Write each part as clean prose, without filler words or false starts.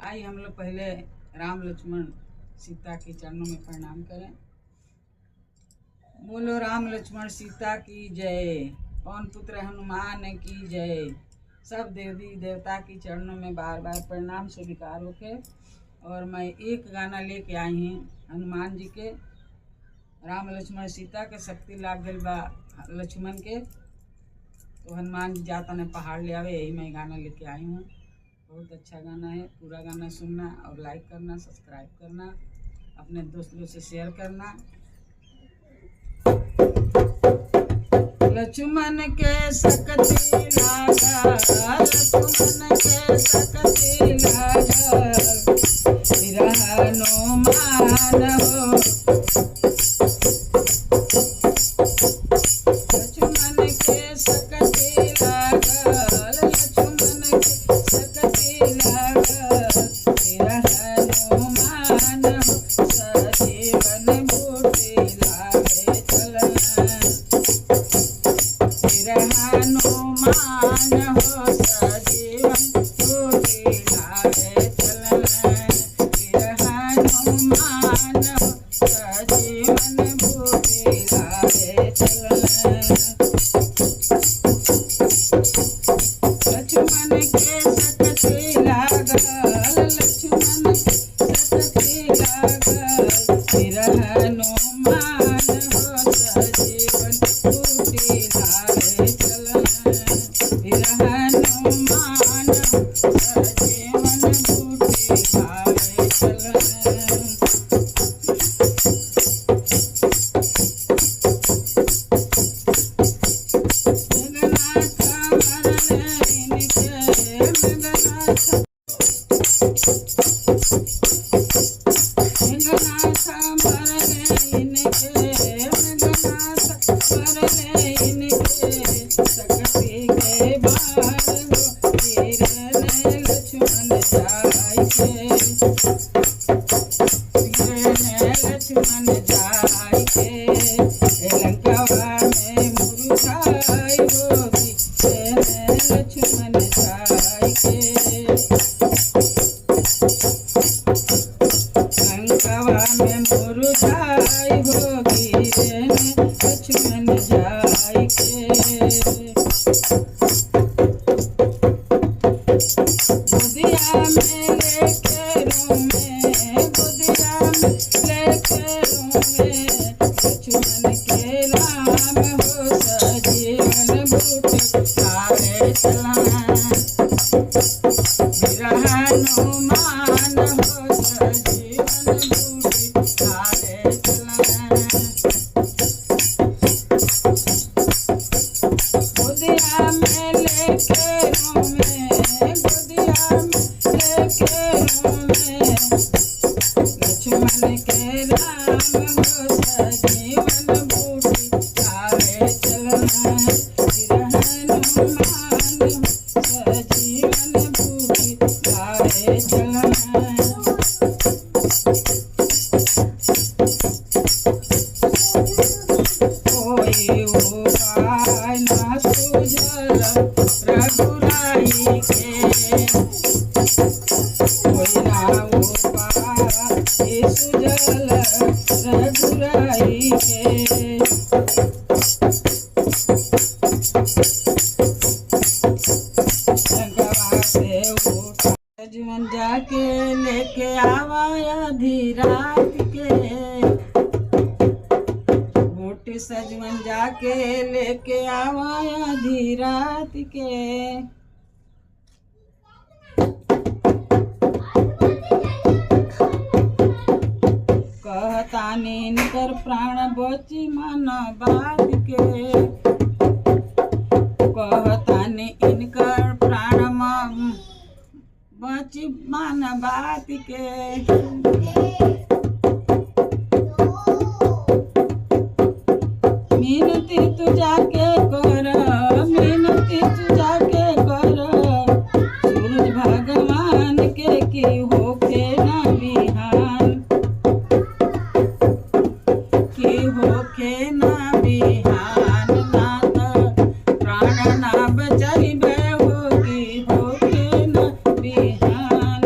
आइए हम लोग पहले राम लक्ष्मण सीता के चरणों में प्रणाम करें। बोलो राम लक्ष्मण सीता की जय, पवन पुत्र हनुमान की जय। सब देवी देवता के चरणों में बार बार प्रणाम स्वीकार होके। और मैं एक गाना लेके आई हूँ हनुमान जी के। राम लक्ष्मण सीता के शक्ति लाग गई बा लक्ष्मण के, तो हनुमान जी जाता ने पहाड़ ले आवे, यही मैं गाना लेके आई हूँ। बहुत अच्छा गाना है, पूरा गाना सुनना और लाइक करना, सब्सक्राइब करना, अपने दोस्तों से शेयर करना। लक्ष्मण के शक्ति लागा, लक्ष्मण के शक्ति लागा, हनुमान हो। लक्ष्मण के शक्ति लागा, लक्ष्मण के शक्ति लागा, हनुमान हो। सजीवन बूटी लागे चलना, हनुमान हो। सजीवन बूटी लागे चलना, हनुमान हो। सजीवन बूटी लागे चलना। लक्ष्मण के शक्ति लागल, लक्ष्मण के शक्ति लागल, हनुमान हो। सजीवन बूटी लागे चलना, हनुमान हो। सजीवन बूटी लागे चलना। लक्ष्मण जाय के लंकावा में मुरुझाई होगी, लक्ष्मण जाय के लंकावा में मुरुझाई होगी, लक्ष्मण जाय के। बुधिया में लेके रोमे, बुधिया में लेके रोमे, लक्ष्मण के राम हो। सजीवन बूटी लागे चलना, हनुमान हो। सजीवन बूटी लागे चलना। बुधिया में लेके रोमे, बुधिया में लेके रोमे, लक्ष्मण के राम हो। सजीवन बूटी लागे चलना, हनुमान हो। सजीवन बूटी लागे चलना। कोई उपाय ना सूझल रघुराई के, कोई ना उपाय सूझल रघुराई के। लंकावा से उठा सजीवन जाके लेके आवा आधी रात के, बूटी सजीवन जाके लेके आवा आधी रात के। कहतानी इनकर प्राण बची मन बात के, कहतानी इनकर प्राण बची मन बात के। मिनती तू जाके कर, मिनती तू जाके कर, सूरज भगवान के की होके ना बिहान, की होके ना बिहान, ना तो प्राण ना बचाइबे होगी, होके ना बिहान।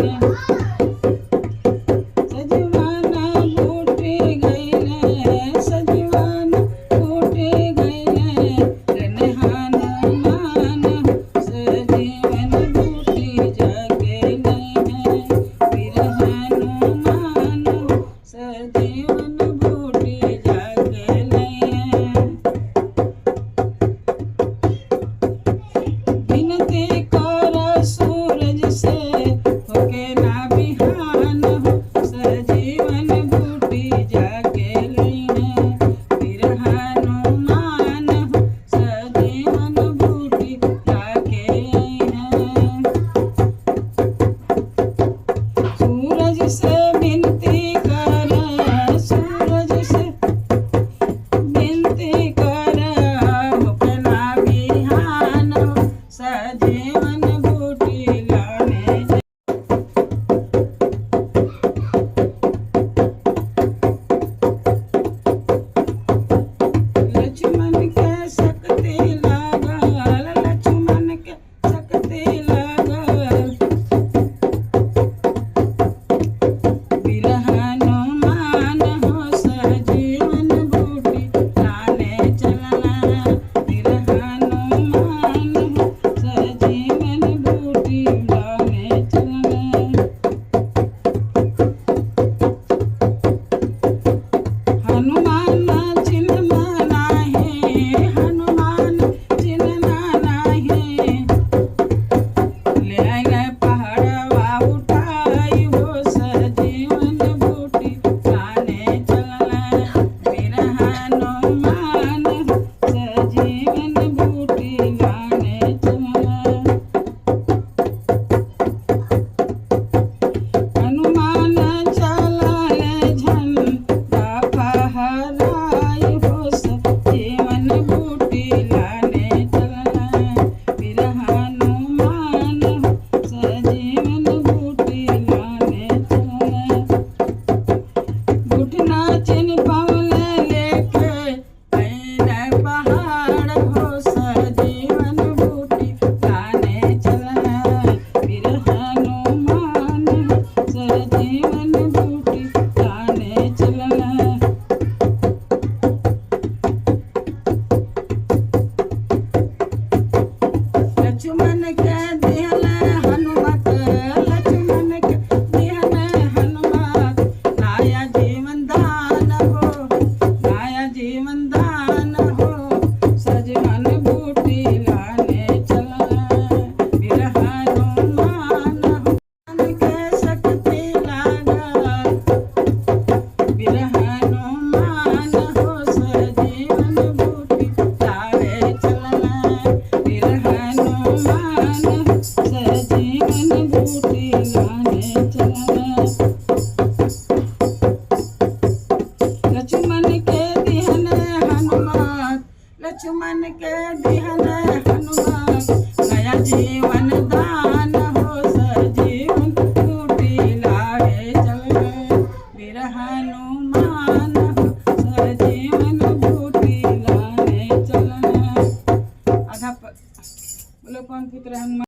लक्ष्मण के दिहन हनुमान नया जीवन